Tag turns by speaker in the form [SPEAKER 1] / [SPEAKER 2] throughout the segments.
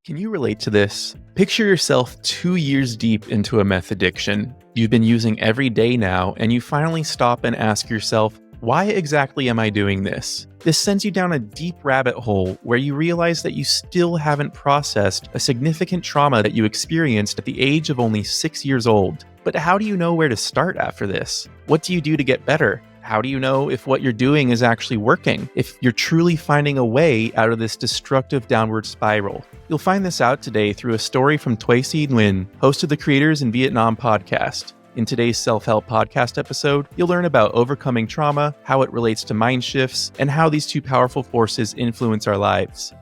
[SPEAKER 1] Can you relate to this? Picture yourself 2 years deep into a meth addiction. You've been using every day now, and you finally stop and ask yourself, why exactly am I doing this? This sends you down a deep rabbit hole where you realize that you still haven't processed a significant trauma that you experienced at the age of only 6 years old. But how do you know where to start after this? What do you do to get better? How do you know if what you're doing is actually working? If you're truly finding a way out of this destructive downward spiral? You'll find this out today through a story from Tuê-Si Nguyen, host of the Creators in Vietnam podcast. In today's self-help podcast episode, you'll learn about overcoming trauma, how it relates to mind shifts, and how these two powerful forces influence our lives.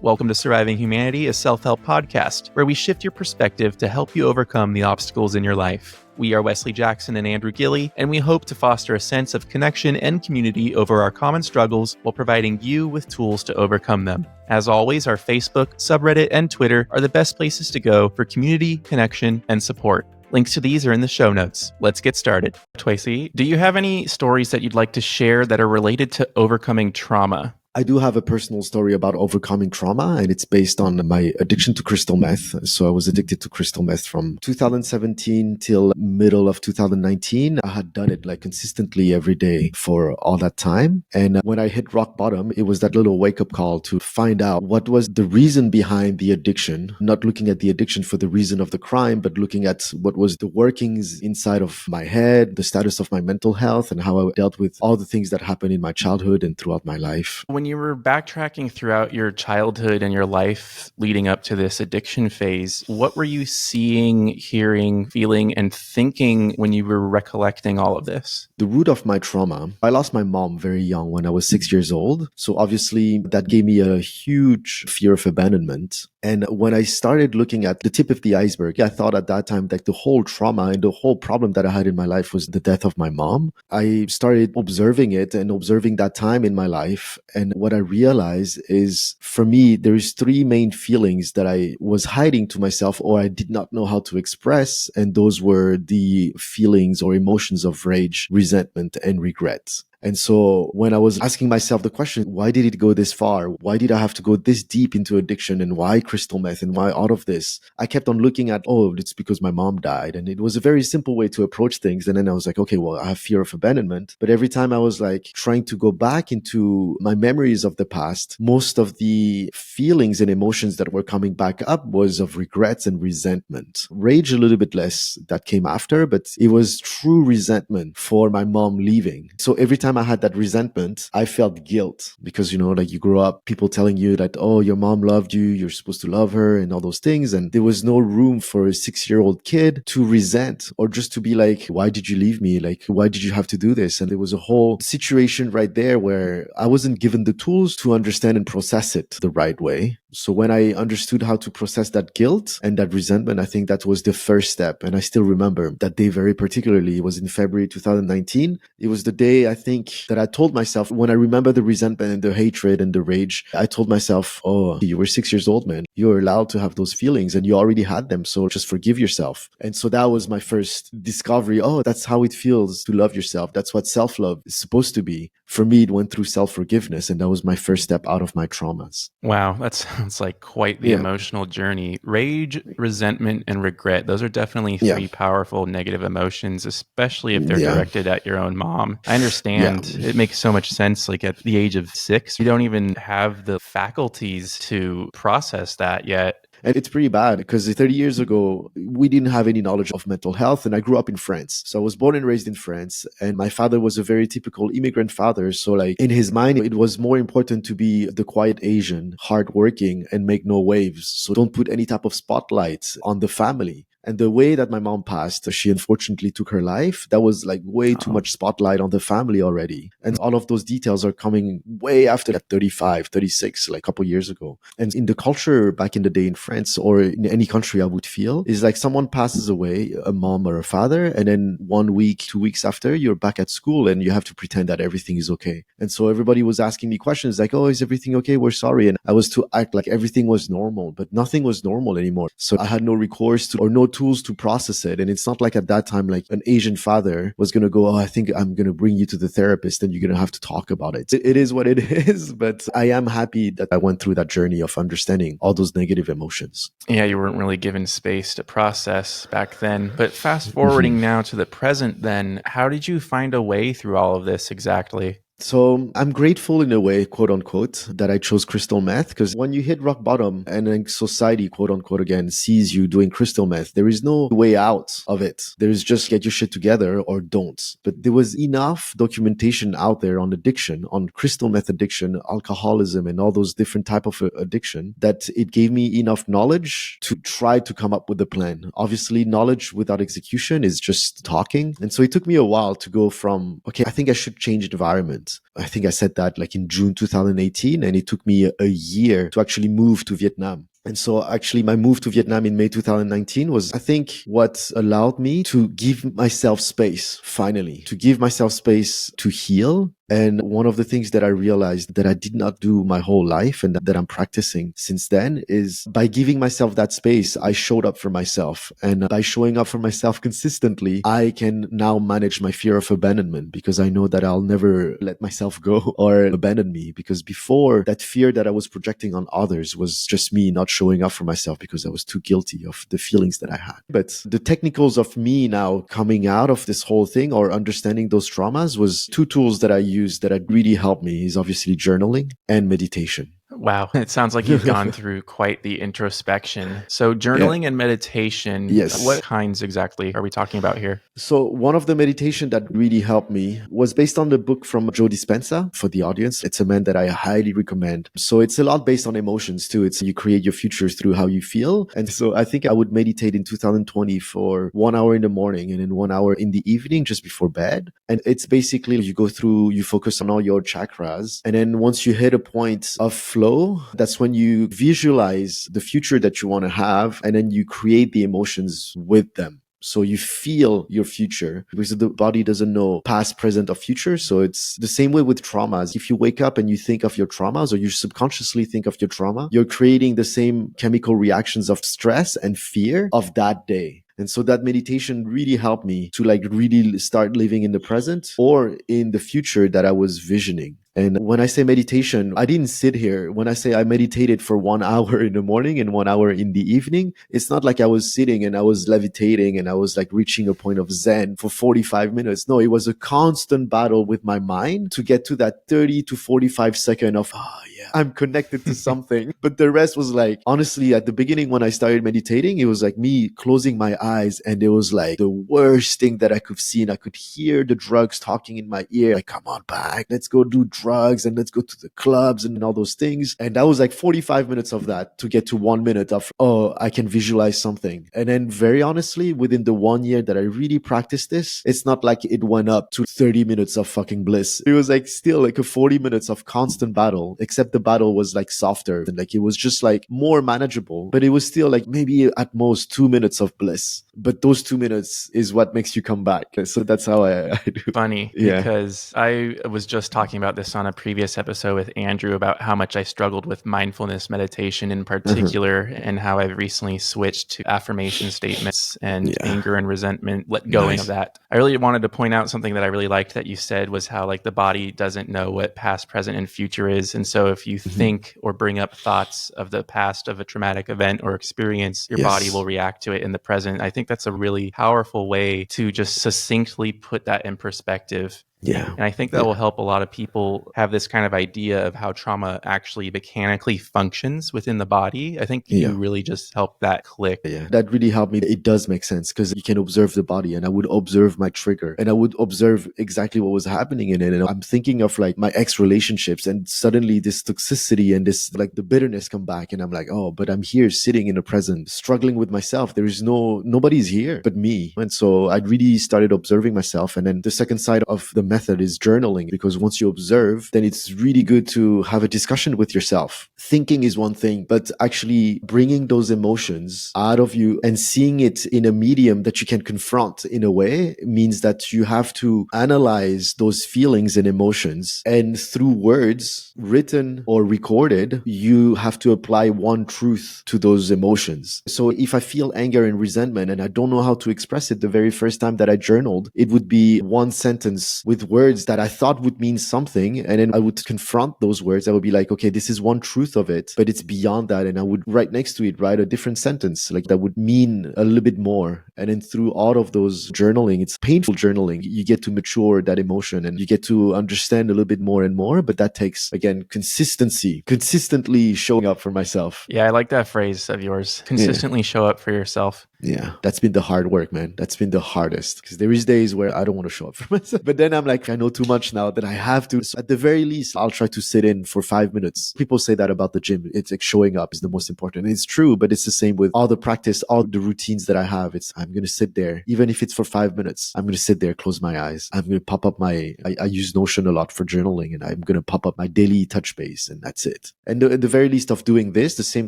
[SPEAKER 1] Welcome to Surviving Humanity, a self-help podcast, where we shift your perspective to help you overcome the obstacles in your life. We are Wesley Jackson and Andrew Gilley, and we hope to foster a sense of connection and community over our common struggles while providing you with tools to overcome them. As always, our Facebook, subreddit, and Twitter are the best places to go for community, connection, and support. Links to these are in the show notes. Let's get started. Tuê-Si, do you have any stories that you'd like to share that are related to overcoming trauma?
[SPEAKER 2] I do have a personal story about overcoming trauma, and it's based on my addiction to crystal meth. So I was addicted to crystal meth from 2017 till middle of 2019. I had done it consistently every day for all that time. And when I hit rock bottom, it was that little wake-up call to find out what was the reason behind the addiction, not looking at the addiction for the reason of the crime, but looking at what was the workings inside of my head, the status of my mental health, and how I dealt with all the things that happened in my childhood and throughout my life.
[SPEAKER 1] When you were backtracking throughout your childhood and your life leading up to this addiction phase, what were you seeing, hearing, feeling, and thinking when you were recollecting all of this?
[SPEAKER 2] The root of my trauma, I lost my mom very young when I was 6 years old. So obviously that gave me a huge fear of abandonment. And when I started looking at the tip of the iceberg, I thought at that time that the whole trauma and the whole problem that I had in my life was the death of my mom. I started observing it and observing that time in my life. And what I realized is, for me, there's three main feelings that I was hiding to myself or I did not know how to express. And those were the feelings or emotions of rage, resentment, and regret. And so when I was asking myself the question, why did it go this far? Why did I have to go this deep into addiction? And why crystal meth? And why all of this? I kept on looking at, it's because my mom died. And it was a very simple way to approach things. And then I was like, okay, well, I have fear of abandonment. But every time I was trying to go back into my memories of the past, most of the feelings and emotions that were coming back up was of regrets and resentment. Rage a little bit less that came after, but it was true resentment for my mom leaving. So every time I had that resentment, I felt guilt because, you grow up, people telling you that, your mom loved you, you're supposed to love her and all those things. And there was no room for a 6-year-old kid to resent or just to be like, why did you leave me? Why did you have to do this? And there was a whole situation right there where I wasn't given the tools to understand and process it the right way. So when I understood how to process that guilt and that resentment, I think that was the first step. And I still remember that day very particularly. It was in February 2019. It was the day, I think, that I told myself, when I remember the resentment and the hatred and the rage, I told myself, you were 6 years old, man. You're allowed to have those feelings and you already had them. So just forgive yourself. And so that was my first discovery. That's how it feels to love yourself. That's what self-love is supposed to be. For me, it went through self-forgiveness. And that was my first step out of my traumas.
[SPEAKER 1] Wow, that sounds like quite the emotional journey. Rage, resentment, and regret. Those are definitely three powerful negative emotions, especially if they're directed at your own mom. I understand. It makes so much sense. At the age of 6, you don't even have the faculties to process that yet.
[SPEAKER 2] And it's pretty bad because 30 years ago, we didn't have any knowledge of mental health. And I grew up in France. So I was born and raised in France. And my father was a very typical immigrant father. So in his mind, it was more important to be the quiet Asian, hardworking, and make no waves. So don't put any type of spotlight on the family. And the way that my mom passed, she unfortunately took her life. That was way too much spotlight on the family already. And all of those details are coming way after that 35, 36, a couple years ago. And in the culture back in the day in France or in any country, I would feel is someone passes away, a mom or a father. And then 1 week, 2 weeks after, you're back at school and you have to pretend that everything is okay. And so everybody was asking me questions is everything okay? We're sorry. And I was to act like everything was normal, but nothing was normal anymore. So I had no recourse to or no tools to process it. And it's not like at that time, like an Asian father was going to go, oh, I think I'm going to bring you to the therapist and you're going to have to talk about it. It is what it is. But I am happy that I went through that journey of understanding all those negative emotions.
[SPEAKER 1] Yeah, you weren't really given space to process back then. But fast forwarding now to the present, then, how did you find a way through all of this exactly?
[SPEAKER 2] So I'm grateful in a way, quote unquote, that I chose crystal meth, because when you hit rock bottom and then society, quote unquote, again, sees you doing crystal meth, there is no way out of it. There is just get your shit together or don't. But there was enough documentation out there on addiction, on crystal meth addiction, alcoholism, and all those different type of addiction that it gave me enough knowledge to try to come up with a plan. Obviously, knowledge without execution is just talking. And so it took me a while to go from, okay, I think I should change the environment. I think I said that like in June 2018, and it took me a year to actually move to Vietnam. And so actually my move to Vietnam in May 2019 was, I think, what allowed me to give myself space, finally, to give myself space to heal. And one of the things that I realized that I did not do my whole life and that I'm practicing since then is by giving myself that space, I showed up for myself. And by showing up for myself consistently, I can now manage my fear of abandonment because I know that I'll never let myself go or abandon me. Because before, that fear that I was projecting on others was just me not showing up for myself because I was too guilty of the feelings that I had. But the technicals of me now coming out of this whole thing or understanding those traumas was two tools that I used that had really helped me is obviously journaling and meditation.
[SPEAKER 1] Wow. It sounds like you've gone through quite the introspection. So journaling and meditation,
[SPEAKER 2] Yes.
[SPEAKER 1] what kinds exactly are we talking about here?
[SPEAKER 2] So one of the meditation that really helped me was based on the book from Joe Dispenza. For the audience, it's a man that I highly recommend. So it's a lot based on emotions too. It's you create your future through how you feel. And so I think I would meditate in 2020 for 1 hour in the morning and then 1 hour in the evening just before bed. And it's basically you go through, you focus on all your chakras. And then once you hit a point of flow, that's when you visualize the future that you want to have. And then you create the emotions with them. So you feel your future because the body doesn't know past, present, or future. So it's the same way with traumas. If you wake up and you think of your traumas or you subconsciously think of your trauma, you're creating the same chemical reactions of stress and fear of that day. And so that meditation really helped me to like really start living in the present or in the future that I was visioning. And when I say meditation, I didn't sit here. When I say I meditated for 1 hour in the morning and 1 hour in the evening, it's not like I was sitting and I was levitating and I was like reaching a point of Zen for 45 minutes. No, it was a constant battle with my mind to get to that 30 to 45 second of, oh yeah, I'm connected to something. But the rest was like, honestly, at the beginning when I started meditating, it was like me closing my eyes and it was like the worst thing that I could see. And I could hear the drugs talking in my ear, like, come on back, let's go do drugs and let's go to the clubs and all those things. And that was like 45 minutes of that to get to 1 minute of, oh, I can visualize something. And then very honestly, within the 1 year that I really practiced this, it's not like it went up to 30 minutes of fucking bliss. It was like still like a 40 minutes of constant battle, except the battle was like softer and like it was just like more manageable, but it was still like maybe at most 2 minutes of bliss. But those 2 minutes is what makes you come back. So that's how I do.
[SPEAKER 1] Funny, because I was just talking about this on a previous episode with Andrew about how much I struggled with mindfulness meditation in particular and how I've recently switched to affirmation statements and anger and resentment, let going of that. I really wanted to point out something that I really liked that you said was how like the body doesn't know what past, present, and future is. And so if you think or bring up thoughts of the past of a traumatic event or experience, your body will react to it in the present. I think that's a really powerful way to just succinctly put that in perspective.
[SPEAKER 2] Yeah.
[SPEAKER 1] And I think that will help a lot of people have this kind of idea of how trauma actually mechanically functions within the body. I think you really just help that click.
[SPEAKER 2] Yeah, that really helped me. It does make sense because you can observe the body and I would observe my trigger and I would observe exactly what was happening in it. And I'm thinking of like my ex relationships and suddenly this toxicity and this like the bitterness come back. And I'm like, oh, but I'm here sitting in the present, struggling with myself. There is nobody's here but me. And so I really started observing myself. And then the second side of the method is journaling, because once you observe, then it's really good to have a discussion with yourself. Thinking is one thing, but actually bringing those emotions out of you and seeing it in a medium that you can confront in a way means that you have to analyze those feelings and emotions. And through words, written or recorded, you have to apply one truth to those emotions. So if I feel anger and resentment and I don't know how to express it, the very first time that I journaled, it would be one sentence with words that I thought would mean something. And then I would confront those words. I would be like, okay, this is one truth of it, but it's beyond that. And I would right next to it write a different sentence, like that would mean a little bit more. And then through all of those journaling, it's painful journaling. You get to mature that emotion and you get to understand a little bit more and more. But that takes, again, consistency, consistently showing up for myself.
[SPEAKER 1] Yeah, I like that phrase of yours. Consistently show up for yourself.
[SPEAKER 2] Yeah, that's been the hard work, man. That's been the hardest, because there is days where I don't want to show up for myself. But then I'm like, I know too much now that I have to. So at the very least, I'll try to sit in for 5 minutes. People say that about the gym. It's like showing up is the most important. And it's true, but it's the same with all the practice, all the routines that I have. I'm going to sit there, even if it's for 5 minutes. I'm going to sit there, close my eyes. I'm going to pop up I use Notion a lot for journaling, and I'm going to pop up my daily touch base, and that's it. And at the very least of doing this, the same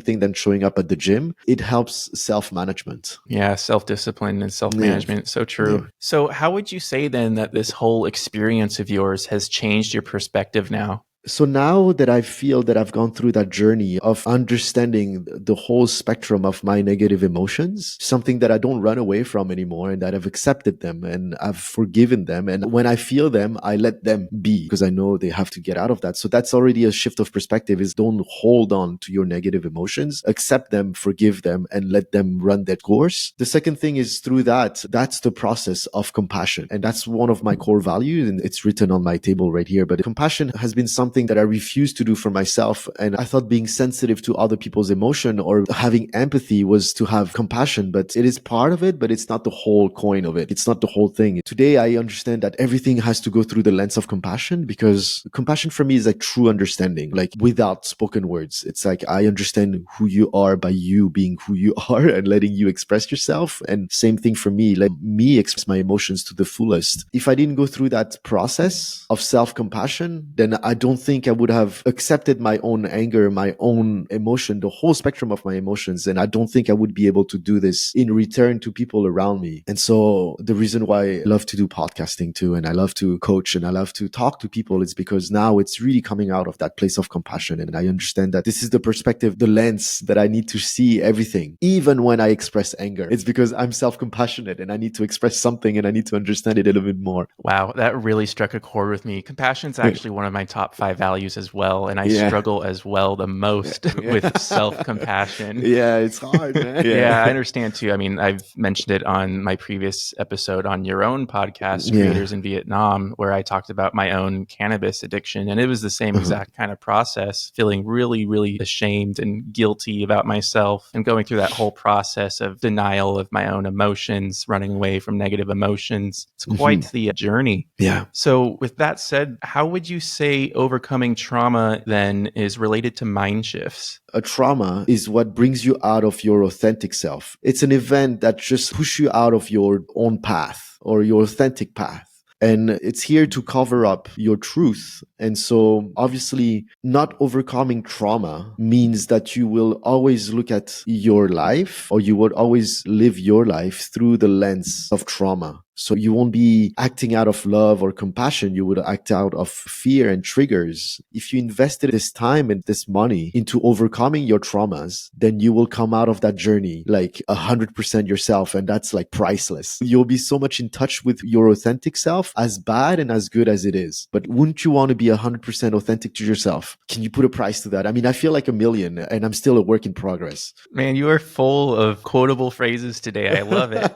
[SPEAKER 2] thing than showing up at the gym, it helps self-management.
[SPEAKER 1] Yeah, self-discipline and self-management. So true. Yeah. So how would you say then that this whole experience of yours has changed your perspective now?
[SPEAKER 2] So now that I feel that I've gone through that journey of understanding the whole spectrum of my negative emotions, something that I don't run away from anymore, and that I've accepted them and I've forgiven them. And when I feel them, I let them be, because I know they have to get out of that. So that's already a shift of perspective, is don't hold on to your negative emotions, accept them, forgive them, and let them run their course. The second thing is through that's the process of compassion. And that's one of my core values, and it's written on my table right here. But compassion has been something that I refused to do for myself. And I thought being sensitive to other people's emotion or having empathy was to have compassion, but it is part of it, but it's not the whole coin of it. It's not the whole thing. Today, I understand that everything has to go through the lens of compassion, because compassion for me is like true understanding, like without spoken words. It's like I understand who you are by you being who you are and letting you express yourself. And same thing for me, let me express my emotions to the fullest. If I didn't go through that process of self-compassion, then I don't think I would have accepted my own anger, my own emotion, the whole spectrum of my emotions. And I don't think I would be able to do this in return to people around me. And so the reason why I love to do podcasting too, and I love to coach and I love to talk to people, is because now it's really coming out of that place of compassion. And I understand that this is the perspective, the lens that I need to see everything. Even when I express anger, it's because I'm self-compassionate and I need to express something and I need to understand it a little bit more.
[SPEAKER 1] Wow, that really struck a chord with me. Compassion is actually one of my top 5 values as well. And I struggle as well the most with self-compassion.
[SPEAKER 2] Yeah, it's hard, man.
[SPEAKER 1] Yeah, I understand too. I mean, I've mentioned it on my previous episode on your own podcast, Creators in Vietnam, where I talked about my own cannabis addiction. And it was the same exact kind of process, feeling really, really ashamed and guilty about myself and going through that whole process of denial of my own emotions, running away from negative emotions. It's quite the journey.
[SPEAKER 2] Yeah.
[SPEAKER 1] So with that said, how would you say overcoming trauma then is related to mind shifts?
[SPEAKER 2] A trauma is what brings you out of your authentic self. It's an event that just pushes you out of your own path or your authentic path. And it's here to cover up your truth. And so obviously not overcoming trauma means that you will always look at your life, or you would always live your life through the lens of trauma. So you won't be acting out of love or compassion. You would act out of fear and triggers. If you invested this time and this money into overcoming your traumas, then you will come out of that journey like 100% yourself. And that's like priceless. You'll be so much in touch with your authentic self, as bad and as good as it is. But wouldn't you want to be 100% authentic to yourself? Can you put a price to that? I mean, I feel like a million and I'm still a work in progress.
[SPEAKER 1] Man, you are full of quotable phrases today. I love it.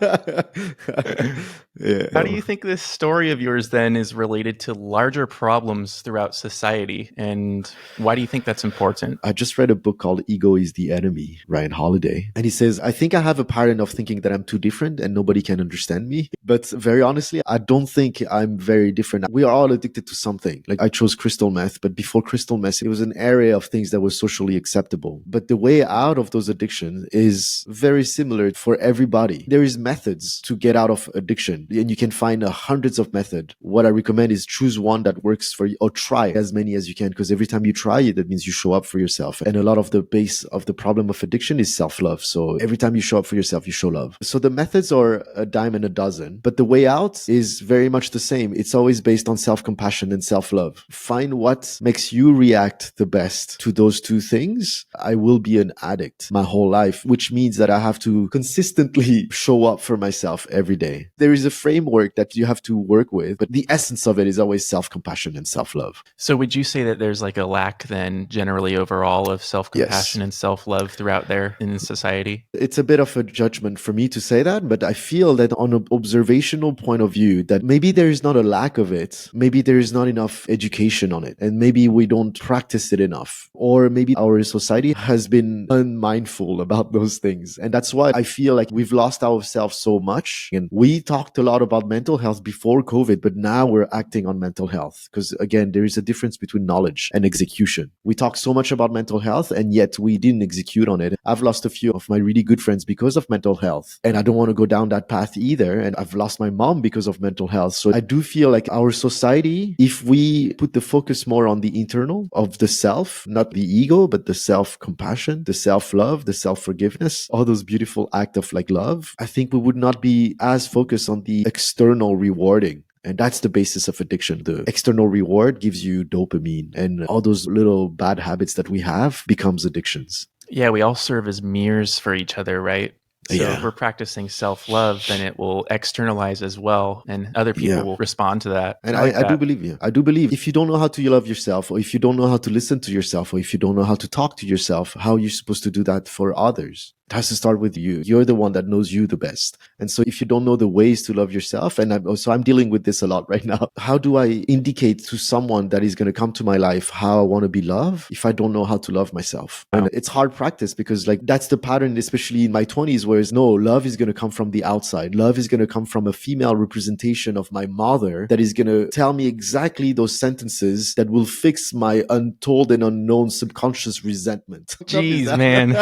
[SPEAKER 1] How do you think this story of yours then is related to larger problems throughout society? And why do you think that's important?
[SPEAKER 2] I just read a book called Ego is the Enemy, Ryan Holiday. And he says, I think I have a pattern of thinking that I'm too different and nobody can understand me. But very honestly, I don't think I'm very different. We are all addicted to something. Like I chose crystal meth, but before crystal meth, it was an area of things that was socially acceptable. But the way out of those addictions is very similar for everybody. There is methods to get out of addiction. addiction. And you can find hundreds of methods. What I recommend is choose one that works for you, or try as many as you can, because every time you try it, that means you show up for yourself. And a lot of the base of the problem of addiction is self-love. So every time you show up for yourself, you show love. So the methods are a dime and a dozen, but the way out is very much the same. It's always based on self-compassion and self-love. Find what makes you react the best to those two things. I will be an addict my whole life, which means that I have to consistently show up for myself every day. There is a framework that you have to work with, but the essence of it is always self-compassion and self-love.
[SPEAKER 1] So would you say that there's like a lack then generally overall of self-compassion
[SPEAKER 2] Yes.
[SPEAKER 1] and self-love throughout there in society?
[SPEAKER 2] It's a bit of a judgment for me to say that, but I feel that on an observational point of view, that maybe there is not a lack of it. Maybe there is not enough education on it, and maybe we don't practice it enough. Or maybe our society has been unmindful about those things. And that's why I feel like we've lost ourselves so much. And we talked a lot about mental health before COVID, but now we're acting on mental health. Because again, there is a difference between knowledge and execution. We talk so much about mental health, and yet we didn't execute on it. I've lost a few of my really good friends because of mental health, and I don't want to go down that path either. And I've lost my mom because of mental health. So I do feel like our society, if we put the focus more on the internal of the self, not the ego, but the self-compassion, the self-love, the self-forgiveness, all those beautiful acts of like love, I think we would not be as focused on the external rewarding. And that's the basis of addiction. The external reward gives you dopamine, and all those little bad habits that we have becomes addictions.
[SPEAKER 1] Yeah, we all serve as mirrors for each other, right? So if we're practicing self-love, then it will externalize as well, and other people will respond to that.
[SPEAKER 2] And I do believe you. I do believe if you don't know how to love yourself, or if you don't know how to listen to yourself, or if you don't know how to talk to yourself, how are you supposed to do that for others? It has to start with you. You're the one that knows you the best. And so if you don't know the ways to love yourself, and I'm dealing with this a lot right now. How do I indicate to someone that is going to come to my life how I want to be loved if I don't know how to love myself? And it's hard practice, because like that's the pattern, especially in my 20s, whereas no, love is going to come from the outside. Love is going to come from a female representation of my mother that is going to tell me exactly those sentences that will fix my untold and unknown subconscious resentment.
[SPEAKER 1] Jeez, man.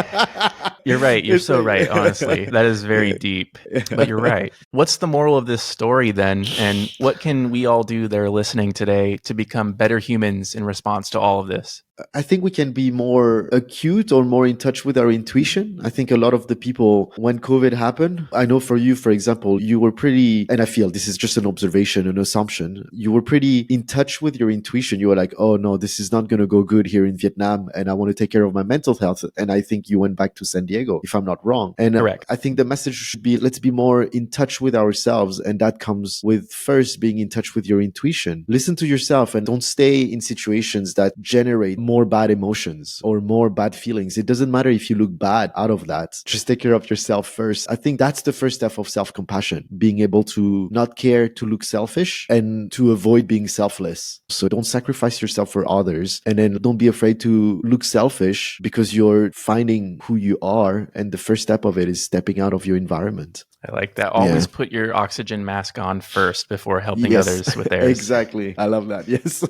[SPEAKER 1] You're right. You're so right, honestly. That is very deep, but you're right. What's the moral of this story then? And what can we all do that are listening today to become better humans in response to all of this?
[SPEAKER 2] I think we can be more acute or more in touch with our intuition. I think a lot of the people, when COVID happened, I know for you, for example, you were pretty, and I feel this is just an observation, an assumption. You were pretty in touch with your intuition. You were like, oh no, this is not going to go good here in Vietnam, and I want to take care of my mental health. And I think you went back to San Diego, if I'm not wrong. And
[SPEAKER 1] correct.
[SPEAKER 2] I think the message should be, let's be more in touch with ourselves. And that comes with first being in touch with your intuition. Listen to yourself and don't stay in situations that generate more bad emotions or more bad feelings. It doesn't matter if you look bad out of that. Just take care of yourself first. I think that's the first step of self-compassion, being able to not care to look selfish and to avoid being selfless. So don't sacrifice yourself for others, and then don't be afraid to look selfish, because you're finding who you are. And the first step of it is stepping out of your environment.
[SPEAKER 1] I like that. Always put your oxygen mask on first before helping others with theirs.
[SPEAKER 2] Exactly. I love that. Yes.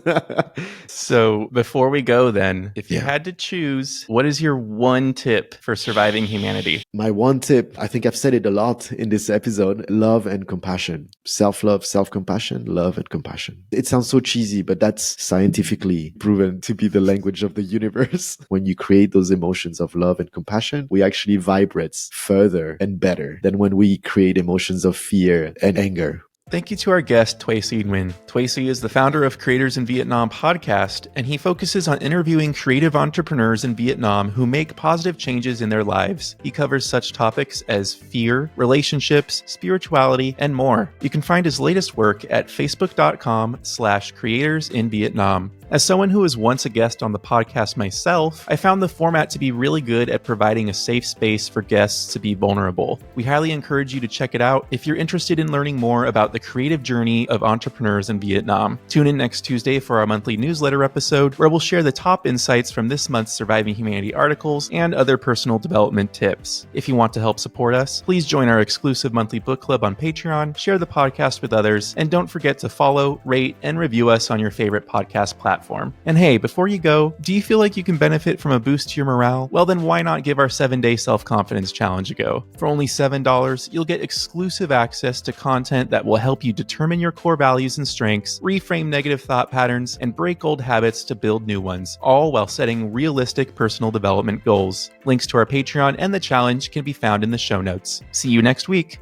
[SPEAKER 1] So before we go then, if you had to choose, what is your one tip for surviving humanity?
[SPEAKER 2] My one tip, I think I've said it a lot in this episode: love and compassion. Self-love, self-compassion, love and compassion. It sounds so cheesy, but that's scientifically proven to be the language of the universe. When you create those emotions of love and compassion, we actually vibrate further and better than when we create emotions of fear and anger.
[SPEAKER 1] Thank you to our guest, Tuê-Si Nguyen. Tuê-Si is the founder of Creators in Vietnam podcast, and he focuses on interviewing creative entrepreneurs in Vietnam who make positive changes in their lives. He covers such topics as fear, relationships, spirituality, and more. You can find his latest work at facebook.com/creators in Vietnam. As someone who was once a guest on the podcast myself, I found the format to be really good at providing a safe space for guests to be vulnerable. We highly encourage you to check it out if you're interested in learning more about the creative journey of entrepreneurs in Vietnam. Tune in next Tuesday for our monthly newsletter episode, where we'll share the top insights from this month's Surviving Humanity articles and other personal development tips. If you want to help support us, please join our exclusive monthly book club on Patreon, share the podcast with others, and don't forget to follow, rate, and review us on your favorite podcast platform. platform. And hey, before you go, do you feel like you can benefit from a boost to your morale? Well, then why not give our 7-day self-confidence challenge a go? For only $7, you'll get exclusive access to content that will help you determine your core values and strengths, reframe negative thought patterns, and break old habits to build new ones, all while setting realistic personal development goals. Links to our Patreon and the challenge can be found in the show notes. See you next week.